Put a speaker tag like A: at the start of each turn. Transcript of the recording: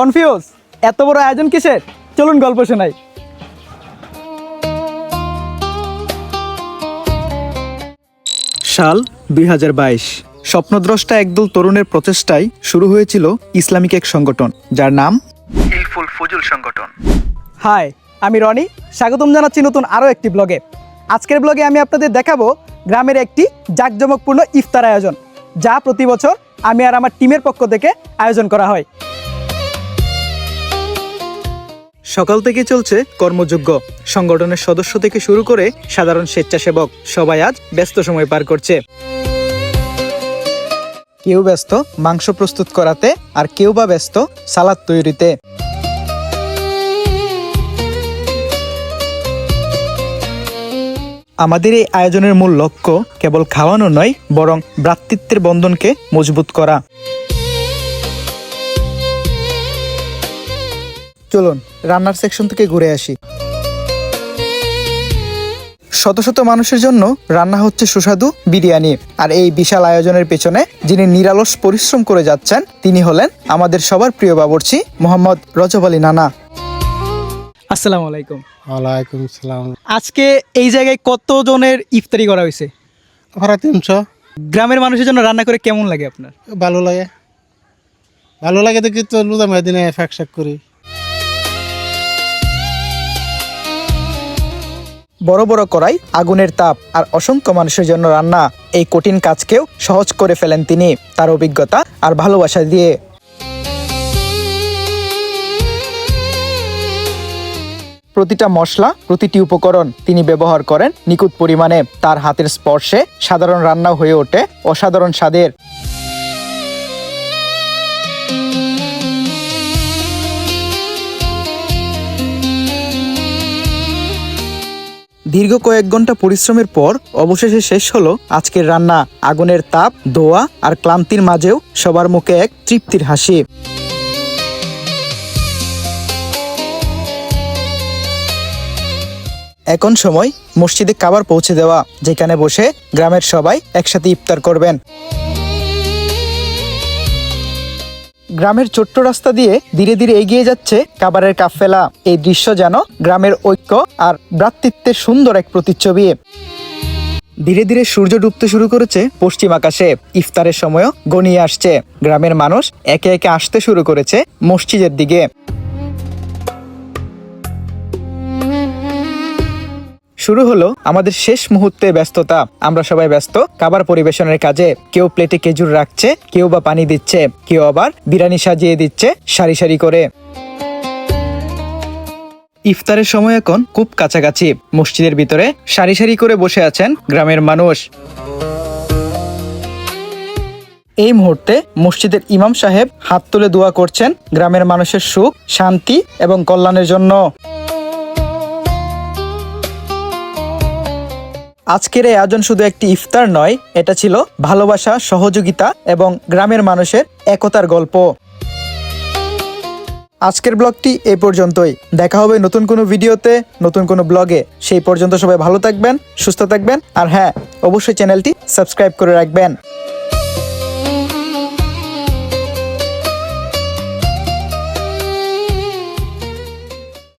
A: Confuse? এত বড় আয়োজন কিসের? চলুন গল্প শোনাই। সাল 2022। স্বপ্নদ্রষ্টা একদল তরুণের প্রচেষ্টায় শুরু হয়েছিল ইসলামিক এক সংগঠন, যার নাম হিলফুল ফুজুল সংগঠন। হাই, আমি রনি, স্বাগতম জানাচ্ছি নতুন আরও একটি ব্লগে। আজকের ব্লগে আমি আপনাদের দেখাবো গ্রামের একটি জাঁকজমকপূর্ণ ইফতার আয়োজন, যা প্রতি বছর আমি আর আমার টিমের পক্ষ থেকে আয়োজন করা হয়। সকাল থেকে চলছে কর্মযজ্ঞ। সংগঠনের সদস্য থেকে শুরু করে সাধারণ স্বেচ্ছাসেবক সবাই আজ ব্যস্ত সময় পার করছে। কেউ ব্যস্ত মাংস প্রস্তুত করাতে, আর কেউ বা ব্যস্ত সালাদ তৈরিতে। আমাদের এই আয়োজনের মূল লক্ষ্য কেবল খাওয়ানো নয়, বরং ভ্রাতৃত্বের বন্ধনকে মজবুত করা। চলুন রান্নার সেকশন থেকে ঘুরে আসি। শত শত মানুষের জন্য রান্না হচ্ছে সুস্বাদু বিরিয়ানি। আর এই বিশাল আয়োজনের পেছনে যিনি নিরলস পরিশ্রম করে যাচ্ছেন, তিনি হলেন আমাদের সবার প্রিয় বাবুর্চি মোহাম্মদ রজব আলী নানা। আসসালামু আলাইকুম।
B: ওয়ালাইকুম সালাম।
A: আজকে এই জায়গায় কত জনের ইফতারি করা হয়েছে?
B: প্রায় 300।
A: গ্রামের মানুষের জন্য রান্না করে কেমন লাগে আপনার?
B: ভালো লাগে, দেখি তো রোজা মেদিনে ফ্যাক করি।
A: বড় বড় কড়াই, আগুনের তাপ আর অসংখ্য মানুষের জন্য রান্না, এই কঠিন কাজকেও সহজ করে ফেলেন তিনি তার অভিজ্ঞতা আর ভালোবাসা দিয়ে। প্রতিটা মশলা, প্রতিটি উপকরণ তিনি ব্যবহার করেন নিখুঁত পরিমাণে। তার হাতের স্পর্শে সাধারণ রান্না হয়ে ওঠে অসাধারণ স্বাদের। দীর্ঘ কয়েক ঘন্টা পরিশ্রমের পর অবশেষে শেষ হলো আজকের রান্না। আগুনের তাপ, ধোঁয়া আর ক্লান্তির মাঝেও সবার মুখে এক তৃপ্তির হাসি। এখন সময় মসজিদে খাবার পৌঁছে দেওয়া, যেখানে বসে গ্রামের সবাই একসাথে ইফতার করবেন। গ্রামের ছোট্ট রাস্তা দিয়ে ধীরে ধীরে এগিয়ে যাচ্ছে খাবারের কাফেলা। এই দৃশ্য যেন গ্রামের ঐক্য আর ভ্রাতৃত্বের সুন্দর এক প্রতিচ্ছবি। ধীরে ধীরে সূর্য ডুবতে শুরু করেছে পশ্চিম আকাশে। ইফতারের সময়ও ঘনিয়ে আসছে। গ্রামের মানুষ একে একে আসতে শুরু করেছে মসজিদের দিকে। শুরু হলো আমাদের শেষ মুহূর্তে ব্যস্ততা। আমরা সবাই ব্যস্ত খাবার পরিবেশনের কাজে। কেউ প্লেটে খেজুর রাখছে, কেউ বা পানি দিচ্ছে, কেউ আবার বিরিয়ানি সাজিয়ে দিচ্ছে সারি সারি করে। ইফতারের সময় এখন খুব কাছাকাছি। মসজিদের ভিতরে সারি সারি করে বসে আছেন গ্রামের মানুষ। এই মুহূর্তে মসজিদের ইমাম সাহেব হাত তুলে দোয়া করছেন গ্রামের মানুষের সুখ, শান্তি এবং কল্যাণের জন্য। আজকের এই আয়োজন শুধু একটি ইফতার নয়, এটা ছিল ভালোবাসা, সহযোগিতা এবং গ্রামের মানুষের একতার গল্প। আজকের ব্লগটি এই পর্যন্তই। দেখা হবে নতুন কোনো ভিডিওতে, নতুন কোনো ব্লগে। সেই পর্যন্ত সবাই ভালো থাকবেন, সুস্থ থাকবেন, আর হ্যাঁ, অবশ্যই চ্যানেলটি সাবস্ক্রাইব করে রাখবেন।